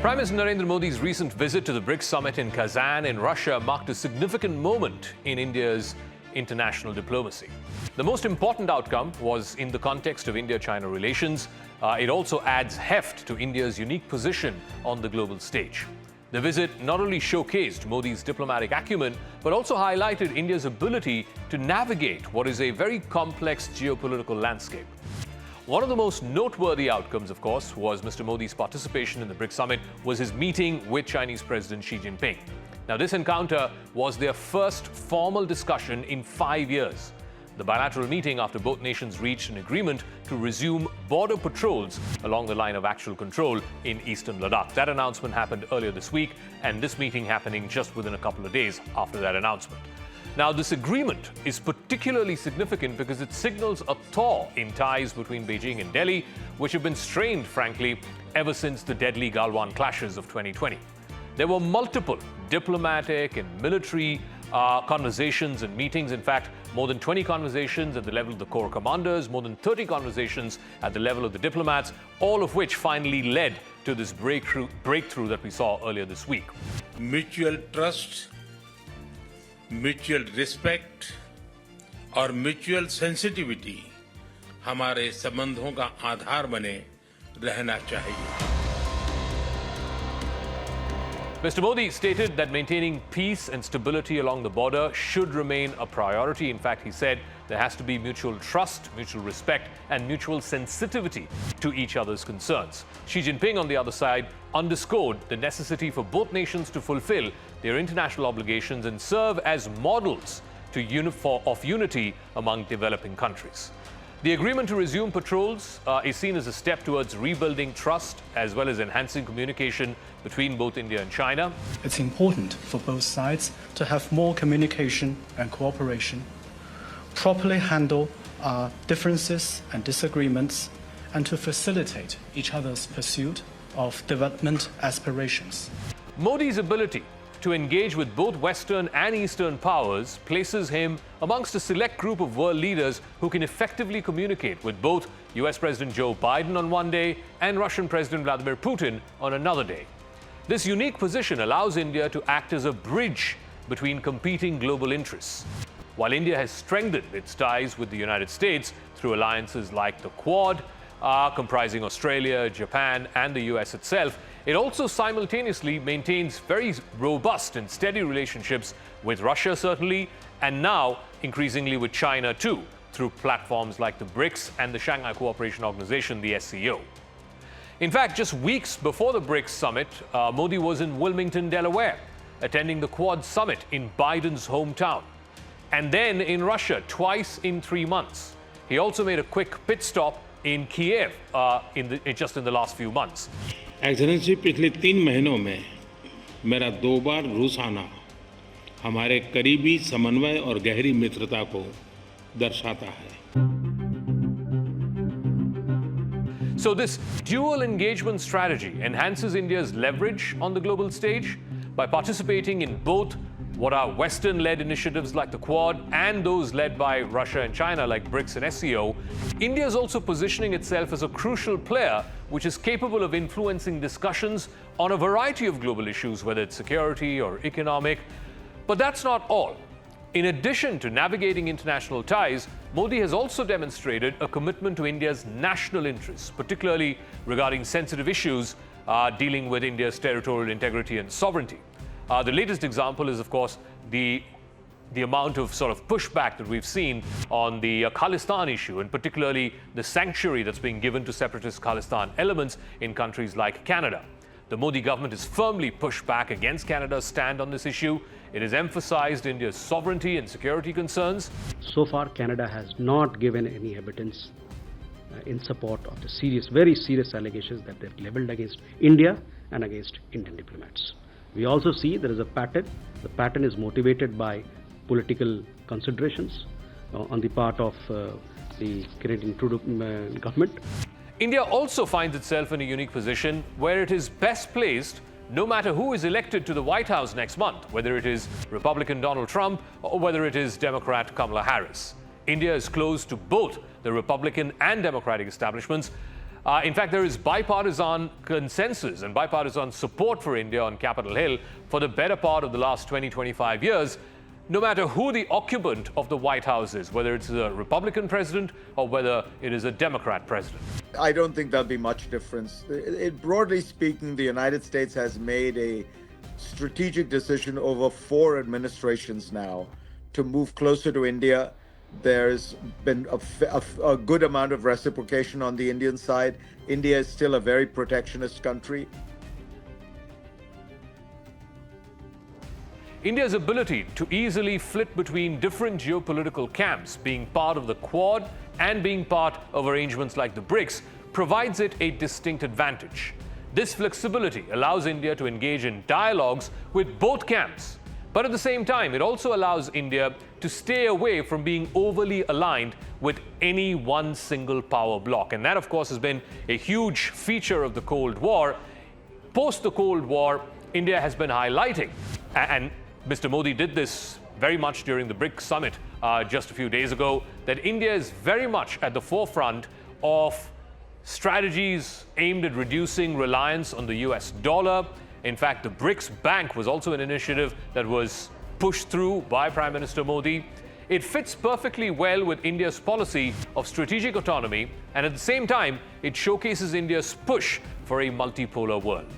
Prime Minister Narendra Modi's recent visit to the Brics summit in Kazan in Russia marked a significant moment in India's international diplomacy. The most important outcome was in the context of India-China relations. It also adds heft to India's unique position on the global stage. The visit not only showcased Modi's diplomatic acumen, but also highlighted India's ability to navigate what is a very complex geopolitical landscape. One of the most noteworthy outcomes, of course, was Mr. Modi's participation in the Brics summit was his meeting with Chinese President Xi Jinping. Now, this encounter was their first formal discussion in 5 years. The bilateral meeting after both nations reached an agreement to resume border patrols along the line of actual control in eastern Ladakh. That announcement happened earlier this week, and this meeting happening just within a couple of days after that announcement. Now, this agreement is particularly significant because it signals a thaw in ties between Beijing and Delhi, which have been strained, frankly, ever since the deadly Galwan clashes of 2020. There were multiple diplomatic and military conversations and meetings. In fact, more than 20 conversations at the level of the corps commanders, more than 30 conversations at the level of the diplomats, all of which finally led to this breakthrough that we saw earlier this week. Mutual trust, mutual respect और mutual sensitivity हमारे संबंधों का आधार बने रहना चाहिए. Mr. Modi stated that maintaining peace and stability along the border should remain a priority. In fact, he said there has to be mutual trust, mutual respect, and mutual sensitivity to each other's concerns. Xi Jinping, on the other side, underscored the necessity for both nations to fulfill their international obligations and serve as models of unity among developing countries. The agreement to resume patrols is seen as a step towards rebuilding trust as well as enhancing communication between both India and China. It's important for both sides to have more communication and cooperation, properly handle differences and disagreements, and to facilitate each other's pursuit of development aspirations. Modi's ability to engage with both Western and Eastern powers places him amongst a select group of world leaders who can effectively communicate with both US President Joe Biden on one day and Russian President Vladimir Putin on another day. This unique position allows India to act as a bridge between competing global interests. While India has strengthened its ties with the United States through alliances like the Quad, comprising Australia, Japan, and the US itself, it also simultaneously maintains very robust and steady relationships with Russia, certainly, and now increasingly with China, too, through platforms like the Brics and the Shanghai Cooperation Organization, the SCO. In fact, just weeks before the Brics summit, Modi was in Wilmington, Delaware, attending the Quad summit in Biden's hometown, and then in Russia twice in 3 months. He also made a quick pit stop in Kiev just in the last few months. Excellency पिछले 3 महीनों में मेरा 2 बार रूस आना हमारे करीबी समन्वय और गहरी मित्रता को दर्शाता है. So this dual engagement strategy enhances India's leverage on the global stage by participating in both what are Western-led initiatives like the Quad and those led by Russia and China like Brics and SCO. India is also positioning itself as a crucial player which is capable of influencing discussions on a variety of global issues, whether it's security or economic. But that's not all. In addition to navigating international ties, Modi has also demonstrated a commitment to India's national interests, particularly regarding sensitive issues dealing with India's territorial integrity and sovereignty. The latest example is, of course, the amount of sort of pushback that we've seen on the Khalistan issue, and particularly the sanctuary that's being given to separatist Khalistan elements in countries like Canada. The Modi government has firmly pushed back against Canada's stand on this issue. It has emphasized India's sovereignty and security concerns. So far, Canada has not given any evidence in support of the very serious allegations that they've leveled against India and against Indian diplomats. We also see there is a pattern. The pattern is motivated by political considerations on the part of the Canadian Trudeau government. India also finds itself in a unique position where it is best placed no matter who is elected to the White House next month, whether it is Republican Donald Trump or whether it is Democrat Kamala Harris. India is close to both the Republican and Democratic establishments. In fact, there is bipartisan consensus and bipartisan support for India on Capitol Hill for the better part of the last 20-25 years, no matter who the occupant of the White House is, whether it's a Republican president or whether it is a Democrat president. I don't think there'll be much difference. Broadly speaking, the United States has made a strategic decision over 4 administrations now to move closer to India. There's been a good amount of reciprocation on the Indian side. India is still a very protectionist country. India's ability to easily flit between different geopolitical camps, being part of the Quad and being part of arrangements like the Brics, provides it a distinct advantage. This flexibility allows India to engage in dialogues with both camps. But at the same time, it also allows India to stay away from being overly aligned with any one single power bloc. And that, of course, has been a huge feature of the Cold War. Post the Cold War, India has been highlighting, and Mr. Modi did this very much during the Brics summit just a few days ago, that India is very much at the forefront of strategies aimed at reducing reliance on the US dollar. In fact, the Brics Bank was also an initiative that was pushed through by Prime Minister Modi. It fits perfectly well with India's policy of strategic autonomy, and at the same time, it showcases India's push for a multipolar world.